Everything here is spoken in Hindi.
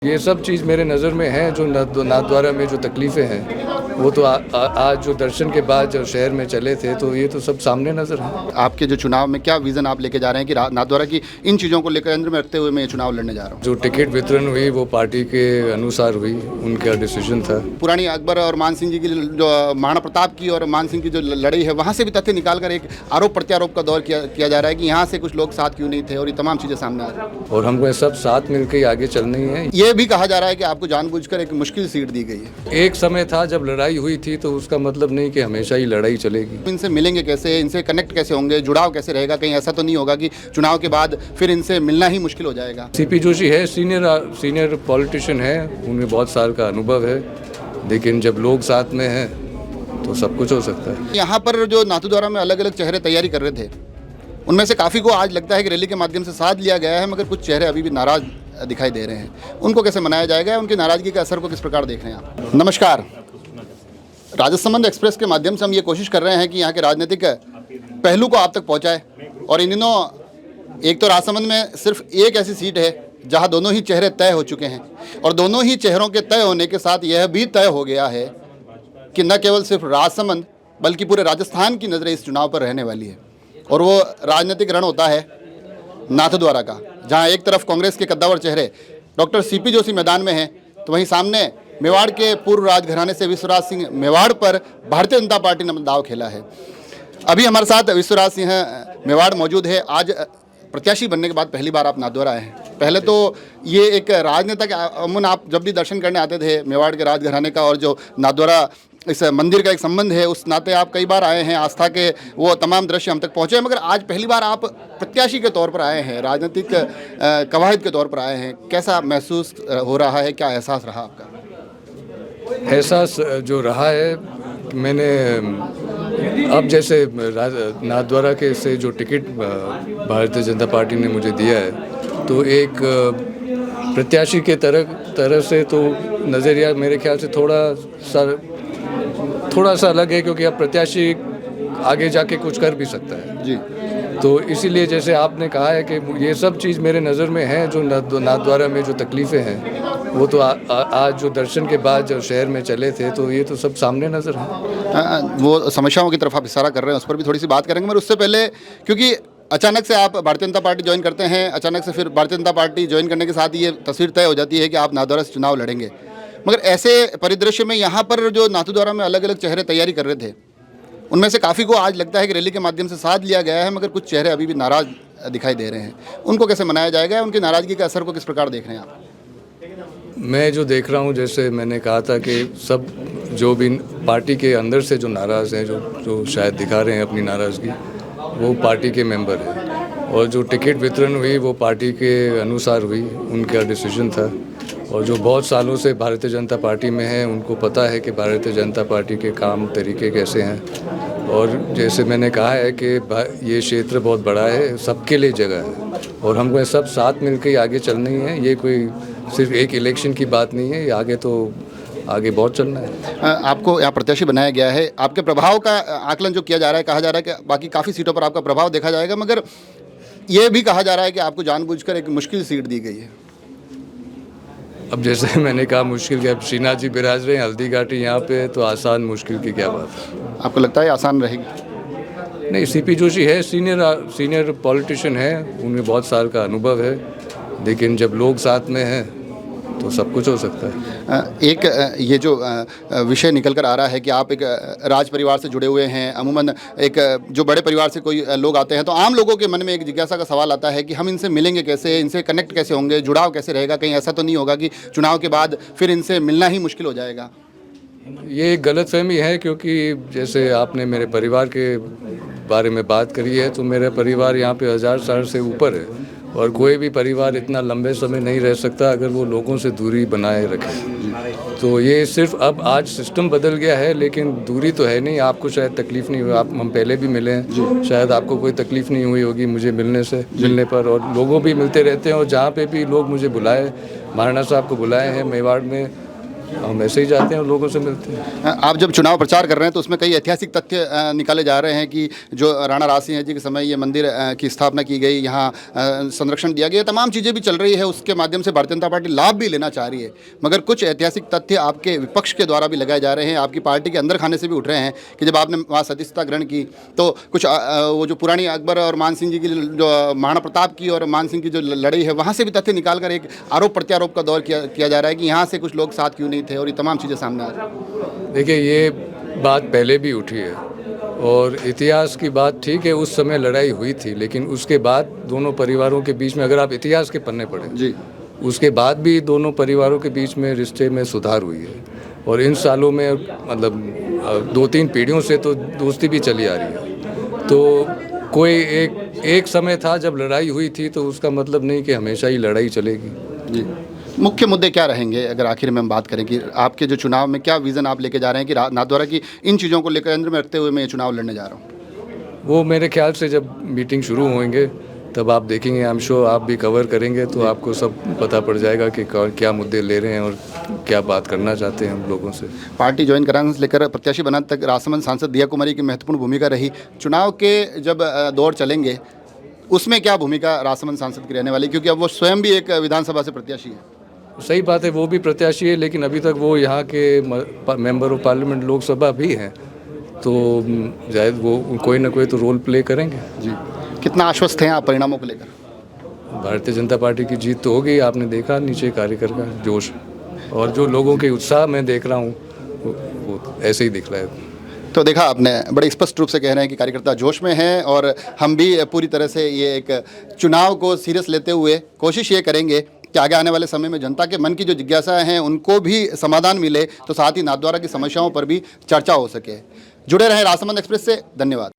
ये सब चीज़ मेरे नज़र में है जो नाथद्वारा में जो तकलीफ़ें हैं वो तो आज जो दर्शन के बाद जब शहर में चले थे तो ये तो सब सामने नज़र है। आपके जो चुनाव में क्या विज़न आप लेके जा रहे हैं कि नाथद्वारा की इन चीज़ों को लेकर केंद्र में रखते हुए मैं ये चुनाव लड़ने जा रहा हूँ? जो टिकट वितरण हुई वो पार्टी के अनुसार हुई, उनका डिसीजन था। पुरानी अकबर और मान सिंह जी की जो महाराणा प्रताप की और मान सिंह की जो लड़ाई है वहाँ से भी तथ्य निकाल कर एक आरोप प्रत्यारोप का दौर किया जा रहा है कि यहाँ से कुछ लोग साथ क्यों नहीं थे और ये तमाम चीज़ें सामने आ रही हैं। और हमको ये सब साथ मिलकर ही आगे चलनी है। ये भी कहा जा रहा है कि आपको जानबूझकर एक मुश्किल सीट दी गई है। एक समय था जब लड़ाई हुई थी तो उसका मतलब नहीं कि हमेशा ही लड़ाई चलेगी। इनसे मिलेंगे कैसे, इनसे कनेक्ट कैसे होंगे, जुड़ाव कैसे रहेगा? कहीं ऐसा तो नहीं होगा कि चुनाव के बाद फिर इनसे मिलना ही मुश्किल हो जाएगा? सीपी जोशी है, सीनियर पॉलिटिशियन है, उनमें बहुत साल का अनुभव है, लेकिन जब लोग साथ में हैं तो सब कुछ हो सकता है। यहाँ पर जो नाथद्वारा में अलग अलग चेहरे तैयारी कर रहे थे उनमें से काफ़ी को आज लगता है कि रैली के माध्यम से साथ लिया गया है, मगर कुछ चेहरे अभी भी नाराज दिखाई दे रहे हैं। उनको कैसे मनाया जाएगा, उनकी नाराज़गी के असर को किस प्रकार देख रहे हैं आप? नमस्कार, राजसमंद एक्सप्रेस के माध्यम से हम ये कोशिश कर रहे हैं कि यहाँ के राजनीतिक पहलू को आप तक पहुँचाए। और इन दिनों एक तो राजसमंद में सिर्फ एक ऐसी सीट है जहाँ दोनों ही चेहरे तय हो चुके हैं और दोनों ही चेहरों के तय होने के साथ यह भी तय हो गया है कि न केवल सिर्फ राजसमंद बल्कि पूरे राजस्थान की नज़रें इस चुनाव पर रहने वाली है। और वो राजनीतिक रण होता है नाथद्वारा का, जहां एक तरफ कांग्रेस के कद्दावर चेहरे डॉक्टर सीपी जोशी मैदान में हैं, तो वहीं सामने मेवाड़ के पूर्व राजघराने से विश्वराज सिंह मेवाड़ पर भारतीय जनता पार्टी ने दाव खेला है। अभी हमारे साथ विश्वराज सिंह मेवाड़ मौजूद है। आज प्रत्याशी बनने के बाद पहली बार आप नाथद्वारा आए हैं। पहले तो ये एक राजनेता के अमून आप जब भी दर्शन करने आते थे मेवाड़ के राजघराने का, और जो नाथद्वारा इस मंदिर का एक संबंध है, उस नाते आप कई बार आए हैं, आस्था के वो तमाम दृश्य हम तक पहुँचे हैं, मगर आज पहली बार आप प्रत्याशी के तौर पर आए हैं, राजनीतिक कवायद के तौर पर आए हैं। कैसा महसूस हो रहा है, क्या एहसास रहा आपका? एहसास जो रहा है, मैंने अब जैसे नाथद्वारा के से जो टिकट भारतीय जनता पार्टी ने मुझे दिया है तो एक प्रत्याशी के तरह से तो नज़रिया मेरे ख्याल से थोड़ा सा अलग है, क्योंकि अब प्रत्याशी आगे जाके कुछ कर भी सकता है जी। तो इसीलिए जैसे आपने कहा है कि ये सब चीज़ मेरे नज़र में है जो नाथद्वारा में जो तकलीफ़ें हैं वो तो आज जो दर्शन के बाद जब शहर में चले थे तो ये तो सब सामने नज़र है। वो समस्याओं की तरफ आप इशारा कर रहे हैं, उस पर भी थोड़ी सी बात करेंगे, मगर उससे पहले क्योंकि अचानक से आप भारतीय जनता पार्टी ज्वाइन करते हैं, अचानक से फिर भारतीय जनता पार्टी ज्वाइन करने के साथ ये तस्वीर तय हो जाती है कि आप नाथद्वारा से चुनाव लड़ेंगे, मगर ऐसे परिदृश्य में यहाँ पर जो नाथद्वारा में अलग अलग चेहरे तैयारी कर रहे थे उनमें से काफ़ी को आज लगता है कि रैली के माध्यम से साथ लिया गया है, मगर कुछ चेहरे अभी भी नाराज दिखाई दे रहे हैं। उनको कैसे मनाया जाएगा, उनकी नाराज़गी के असर को किस प्रकार देख रहे हैं आप? मैं जो देख रहा हूँ, जैसे मैंने कहा था कि सब जो भी पार्टी के अंदर से जो नाराज़ हैं, जो शायद दिखा रहे हैं अपनी नाराज़गी, वो पार्टी के मेंबर हैं। और जो टिकट वितरण हुई वो पार्टी के अनुसार हुई, उनका डिसीजन था। और जो बहुत सालों से भारतीय जनता पार्टी में हैं उनको पता है कि भारतीय जनता पार्टी के काम तरीके कैसे हैं। और जैसे मैंने कहा है कि ये क्षेत्र बहुत बड़ा है, सबके लिए जगह है और हमको ये सब साथ मिलकर ही आगे चलनी है। ये कोई सिर्फ एक इलेक्शन की बात नहीं है, ये आगे बहुत चलना है। आपको यहाँ प्रत्याशी बनाया गया है, आपके प्रभाव का आकलन जो किया जा रहा है, कहा जा रहा है कि बाकी काफ़ी सीटों पर आपका प्रभाव देखा जाएगा, मगर ये भी कहा जा रहा है कि आपको जानबूझकर एक मुश्किल सीट दी गई है। अब जैसे मैंने कहा मुश्किल क्या, श्रीनाथ जी बिराज रहे हैं हल्दी घाटी यहाँ पे, तो आसान मुश्किल की क्या बात है? आपको लगता है आसान रहेगी? नहीं, सीपी जोशी है, सीनियर पॉलिटिशियन है, उनमें बहुत साल का अनुभव है, लेकिन जब लोग साथ में हैं तो सब कुछ हो सकता है। एक ये जो विषय निकल कर आ रहा है कि आप एक राज परिवार से जुड़े हुए हैं, अमूमन एक जो बड़े परिवार से कोई लोग आते हैं तो आम लोगों के मन में एक जिज्ञासा का सवाल आता है कि हम इनसे मिलेंगे कैसे, इनसे कनेक्ट कैसे होंगे, जुड़ाव कैसे रहेगा? कहीं ऐसा तो नहीं होगा कि चुनाव के बाद फिर इनसे मिलना ही मुश्किल हो जाएगा? ये एक गलतफहमी है, क्योंकि जैसे आपने मेरे परिवार के बारे में बात करी है, तो मेरा परिवार यहाँ पे 1000 साल से ऊपर है और कोई भी परिवार इतना लंबे समय नहीं रह सकता अगर वो लोगों से दूरी बनाए रखे। तो ये सिर्फ अब आज सिस्टम बदल गया है, लेकिन दूरी तो है नहीं। आपको शायद तकलीफ़ नहीं हुई, हम पहले भी मिले हैं, शायद आपको कोई तकलीफ़ नहीं हुई होगी मुझे मिलने पर, और लोगों भी मिलते रहते हैं। और जहाँ पे भी लोग मुझे बुलाए, महाराणा साहब को बुलाए हैं मेवाड़ में, हम ऐसे ही जाते हैं और लोगों से मिलते हैं। आप जब चुनाव प्रचार कर रहे हैं तो उसमें कई ऐतिहासिक तथ्य निकाले जा रहे हैं कि जो राणा राज सिंह जी के समय ये मंदिर की स्थापना की गई, यहाँ संरक्षण दिया गया, तमाम चीज़ें भी चल रही है, उसके माध्यम से भारतीय जनता पार्टी लाभ भी लेना चाह रही है। मगर कुछ ऐतिहासिक तथ्य आपके विपक्ष के द्वारा भी लगाए जा रहे हैं, आपकी पार्टी के अंदर खाने से भी उठ रहे हैं कि जब आपने वहाँ सदस्यता ग्रहण की तो कुछ वो जो पुरानी अकबर और मान सिंह जी की जो महाराणा प्रताप की और मान सिंह की जो लड़ाई है, वहाँ से भी तथ्य निकाल कर एक आरोप प्रत्यारोप का दौर किया जा रहा है कि यहाँ से कुछ लोग साथ क्यों नहीं थे, और ये तमाम चीज़ें सामने आ रही हैं। देखिए, ये बात पहले भी उठी है और इतिहास की बात ठीक है, उस समय लड़ाई हुई थी, लेकिन उसके बाद दोनों परिवारों के बीच में अगर आप इतिहास के पन्ने पढ़ें जी, उसके बाद भी दोनों परिवारों के बीच में रिश्ते में सुधार हुई है। और इन सालों में मतलब 2-3 पीढ़ियों से तो दोस्ती भी चली आ रही है। तो कोई एक समय था जब लड़ाई हुई थी, तो उसका मतलब नहीं कि हमेशा ही लड़ाई चलेगी। जी। मुख्य मुद्दे क्या रहेंगे अगर आखिर में हम बात करें कि आपके जो चुनाव में क्या विज़न आप लेके जा रहे हैं कि नाथद्वारा की इन चीज़ों को लेकर केंद्र में रखते हुए मैं ये चुनाव लड़ने जा रहा हूँ? वो मेरे ख्याल से जब मीटिंग शुरू होंगे तब आप देखेंगे, आई एम श्योर आप भी कवर करेंगे तो आपको सब पता पड़ जाएगा कि क्या मुद्दे ले रहे हैं और क्या बात करना चाहते हैं हम लोगों से। पार्टी ज्वाइन कराने से लेकर प्रत्याशी बनाने तक राजसमंद सांसद दिया कुमारी की महत्वपूर्ण भूमिका रही। चुनाव के जब दौर चलेंगे उसमें क्या भूमिका राजसमंद सांसद की रहने वाली, क्योंकि अब वो स्वयं भी एक विधानसभा से प्रत्याशी है? सही बात है, वो भी प्रत्याशी है, लेकिन अभी तक वो यहाँ के मेंबर ऑफ पार्लियामेंट लोकसभा भी हैं, तो शायद वो कोई ना कोई तो रोल प्ले करेंगे। जी। कितना आश्वस्त हैं आप परिणामों को लेकर? भारतीय जनता पार्टी की जीत तो होगी, आपने देखा नीचे कार्यकर्ता का जोश और जो लोगों के उत्साह मैं देख रहा हूँ वो ऐसे ही दिख रहा है। तो देखा आपने, बड़े स्पष्ट रूप से कह रहे हैं कि कार्यकर्ता जोश में हैं और हम भी पूरी तरह से ये एक चुनाव को सीरियस लेते हुए कोशिश ये करेंगे कि आगे आने वाले समय में जनता के मन की जो जिज्ञासाएं हैं उनको भी समाधान मिले, तो साथ ही नाथद्वारा की समस्याओं पर भी चर्चा हो सके। जुड़े रहें राजसमंद एक्सप्रेस से। धन्यवाद।